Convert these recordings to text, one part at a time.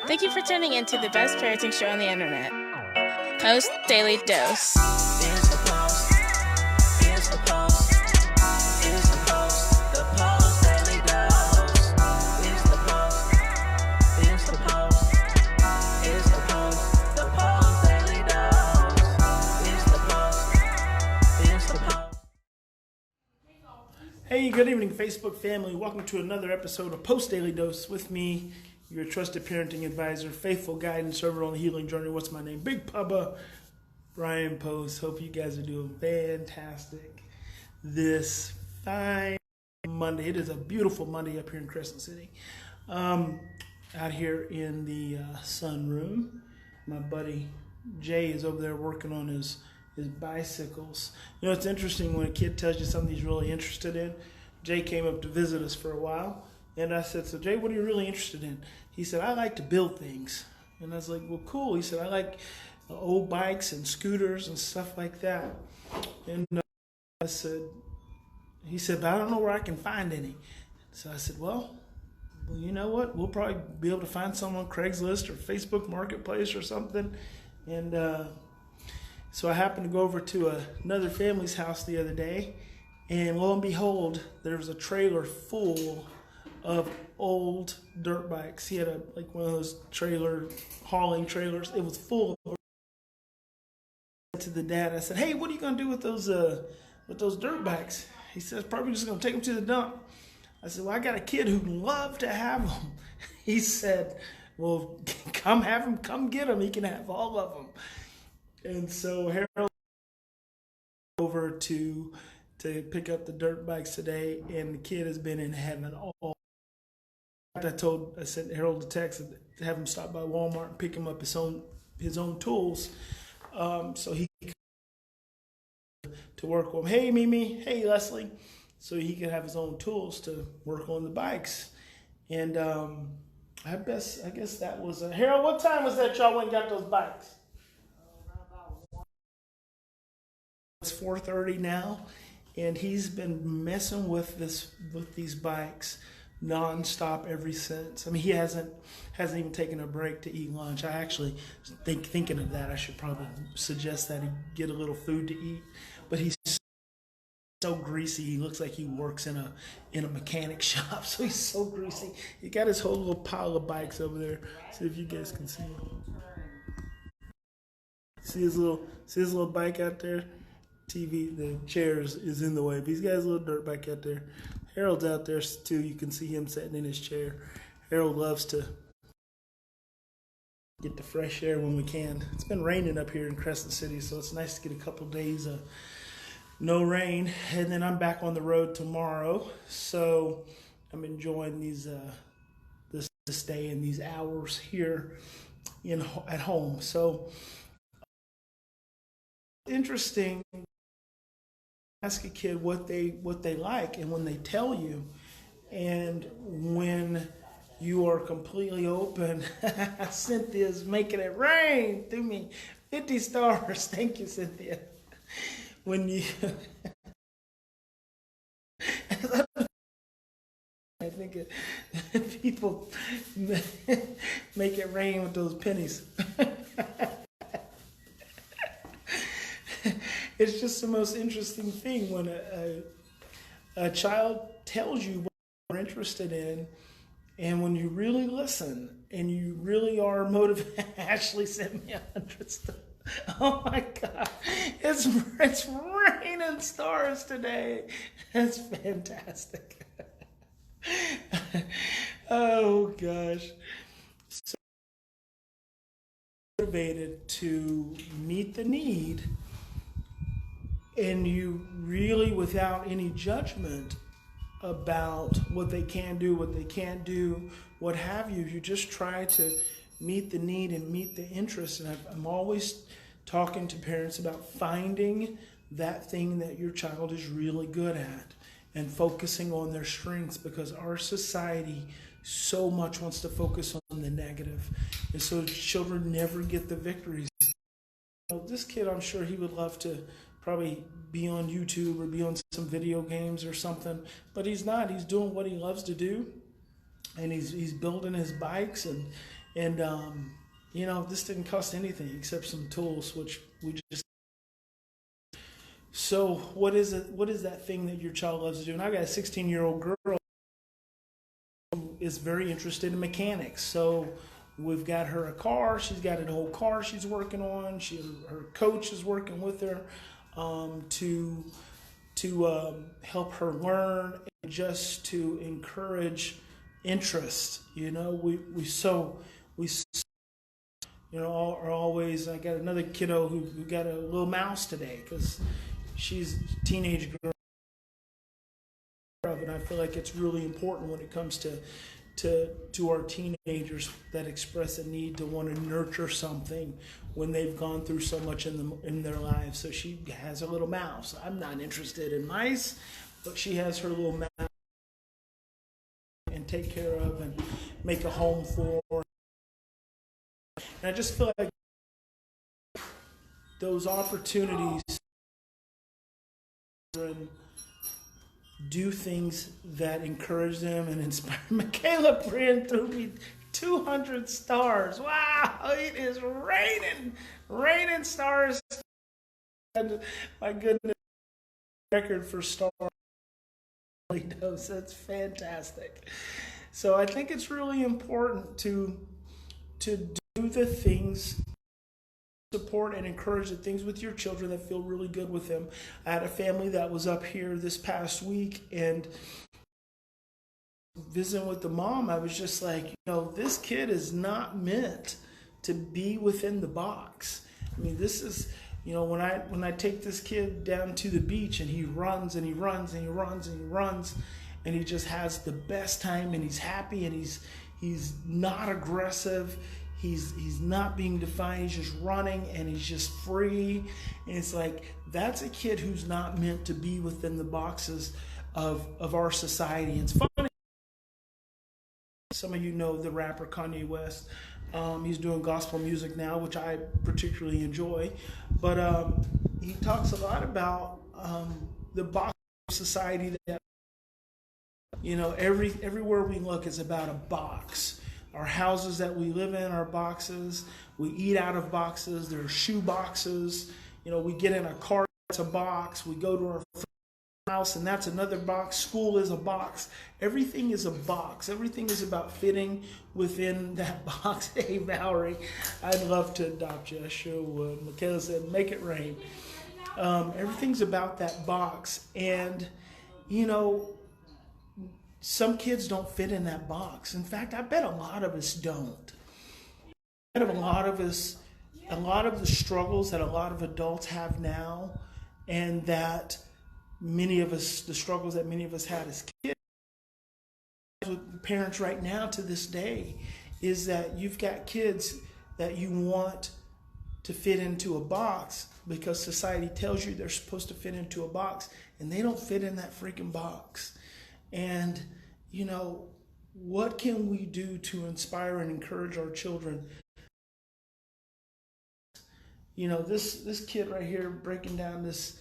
Thank you for tuning in to the best parenting show on the internet, Post Daily Dose. It's the Post. It's the Post. It's the Post. The Post Daily Dose. It's the Post. It's the Post. It's the Post. The Post Daily Dose. It's the Post. It's the Post. Hey, good evening, Facebook family. Welcome to another episode of Post Daily Dose with me, your trusted parenting advisor, faithful guide and servant on the healing journey. What's my name? Big Papa, Brian+Post. Hope you guys are doing fantastic this fine Monday. It is a beautiful Monday up here in Crescent City. Out here in the sunroom, my buddy Jay is over there working on his bicycles. You know, it's interesting when a kid tells you something he's really interested in. Jay came up to visit us for a while, and I said, "So Jay, what are you really interested in?" He said, "I like to build things." And I was like, "Well, cool." He said, "I like old bikes and scooters and stuff like that." And he said, "But I don't know where I can find any." So I said, well, you know what? We'll probably be able to find some on Craigslist or Facebook Marketplace or something. And so I happened to go over to another family's house the other day, and lo and behold, there was a trailer full of old dirt bikes. He had one of those hauling trailers. It was full of. To the dad, I said, "Hey, what are you gonna do with those dirt bikes?" He says, "Probably just gonna take them to the dump." I said, "Well, I got a kid who'd love to have them." He said, "Well, come have them, come get them. He can have all of them." And so Harold over to pick up the dirt bikes today, and the kid has been in heaven all. I sent Harold a text to have him stop by Walmart and pick him up his own tools, so he could to work on. Hey Mimi, hey Leslie, so he could have his own tools to work on the bikes. And I guess that was Harold. What time was that y'all went and got those bikes? It's 4:30 now, and he's been messing with these bikes nonstop ever since. I mean, he hasn't even taken a break to eat lunch. I actually thinking of that. I should probably suggest that he get a little food to eat. But he's so greasy. He looks like he works in a mechanic shop. So he's so greasy. He got his whole little pile of bikes over there. See if you guys can see him. See his little bike out there. The chairs is in the way, but he's got his little dirt bike out there. Harold's out there too. You can see him sitting in his chair. Harold loves to get the fresh air when we can. It's been raining up here in Crescent City, so it's nice to get a couple of days of no rain. And then I'm back on the road tomorrow, so I'm enjoying this day and these hours here at home. So interesting. Ask a kid what they like, and when they tell you, and when you are completely open. Cynthia's making it rain through me. 50 stars. Thank you, Cynthia. When you I think people make it rain with those pennies. It's just the most interesting thing when a child tells you what they're interested in, and when you really listen and you really are motivated. Ashley sent me 100 stars. Oh my God, it's raining stars today. That's fantastic. Oh gosh. So motivated to meet the need. And you really, without any judgment about what they can do, what they can't do, what have you, you just try to meet the need and meet the interest. And I'm always talking to parents about finding that thing that your child is really good at and focusing on their strengths, because our society so much wants to focus on the negative. And so children never get the victories. This kid, I'm sure he would love to probably be on YouTube or be on some video games or something, but he's not. He's doing what he loves to do, and he's building his bikes, and And this didn't cost anything except some tools, which we just. So what is it? What is that thing that your child loves to do? And I got a 16-year-old girl who is very interested in mechanics. So we've got her a car. She's got an old car she's working on. Her coach is working with her to help her learn and just to encourage interest. Are always. I got another kiddo who got a little mouse today because she's a teenage girl, and I feel like it's really important when it comes to our teenagers that express a need to want to nurture something when they've gone through so much in their lives. So she has a little mouse. I'm not interested in mice, but she has her little mouse and take care of and make a home for. And I just feel like those opportunities do things that encourage them and inspire. Michaela Brand threw me 200 stars. Wow, it is raining stars. And my goodness, record for stars. That's fantastic. So I think it's really important to do the things, support and encourage the things with your children that feel really good with them. I had a family that was up here this past week, and visiting with the mom, I was just like, this kid is not meant to be within the box. I mean, this is, when I take this kid down to the beach and he runs and he runs and he runs and he runs and he just has the best time and he's happy and he's not aggressive. He's not being defined. He's just running and he's just free. And it's like, that's a kid who's not meant to be within the boxes of our society. And it's funny. Some of you know the rapper Kanye West. He's doing gospel music now, which I particularly enjoy. But he talks a lot about the box society that, everywhere we look is about a box. Our houses that we live in are boxes. We eat out of boxes. There are shoe boxes. We get in a car, that's a box. We go to our house, and that's another box. School is a box. Everything is a box. Everything is about fitting within that box. Hey, Valerie, I'd love to adopt you. I sure would. Michaela said, make it rain. Everything's about that box. And, some kids don't fit in that box. In fact, I bet a lot of us don't. I bet a lot of the struggles that a lot of adults have now, and that the struggles that many of us had as kids, with parents right now to this day, is that you've got kids that you want to fit into a box because society tells you they're supposed to fit into a box, and they don't fit in that freaking box. And, what can we do to inspire and encourage our children? This kid right here breaking down this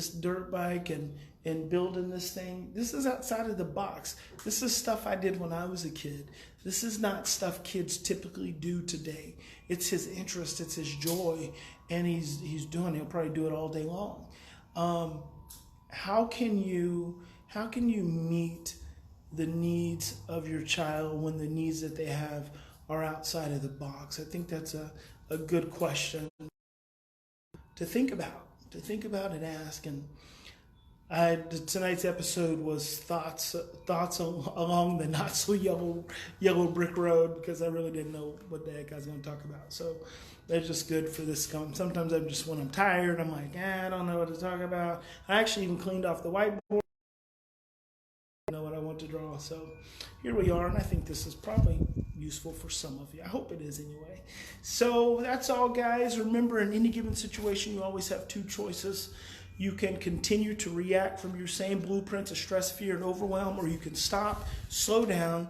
dirt bike and building this thing, this is outside of the box. This is stuff I did when I was a kid. This is not stuff kids typically do today. It's his interest, it's his joy, and he's doing it. He'll probably do it all day long. How can you meet the needs of your child when the needs that they have are outside of the box? I think that's a good question to think about and ask. And tonight's episode was thoughts along the not so yellow brick road, because I really didn't know what the heck I was going to talk about. So that's just good for this. Sometimes when I'm tired, I'm like, I don't know what to talk about. I actually even cleaned off the whiteboard. Know what I want to draw. So here we are, and I think this is probably useful for some of you. I hope it is anyway. So that's all, guys. Remember, in any given situation, you always have two choices. You can continue to react from your same blueprints of stress, fear, and overwhelm, or you can stop, slow down,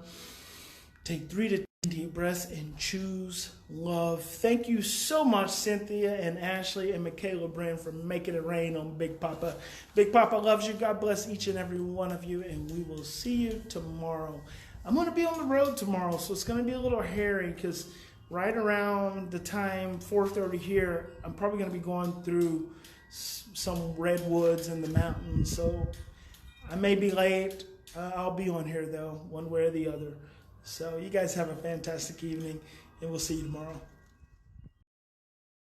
take 3 to 10 deep breaths, and choose love. Thank you so much, Cynthia and Ashley and Michaela Brand, for making it rain on Big Papa. Big Papa loves you. God bless each and every one of you, and we will see you tomorrow. I'm going to be on the road tomorrow, so it's going to be a little hairy because right around the time 4:30 here, I'm probably going to be going through some redwoods in the mountains, so I may be late. I'll be on here though, one way or the other. So you guys have a fantastic evening, and we'll see you tomorrow.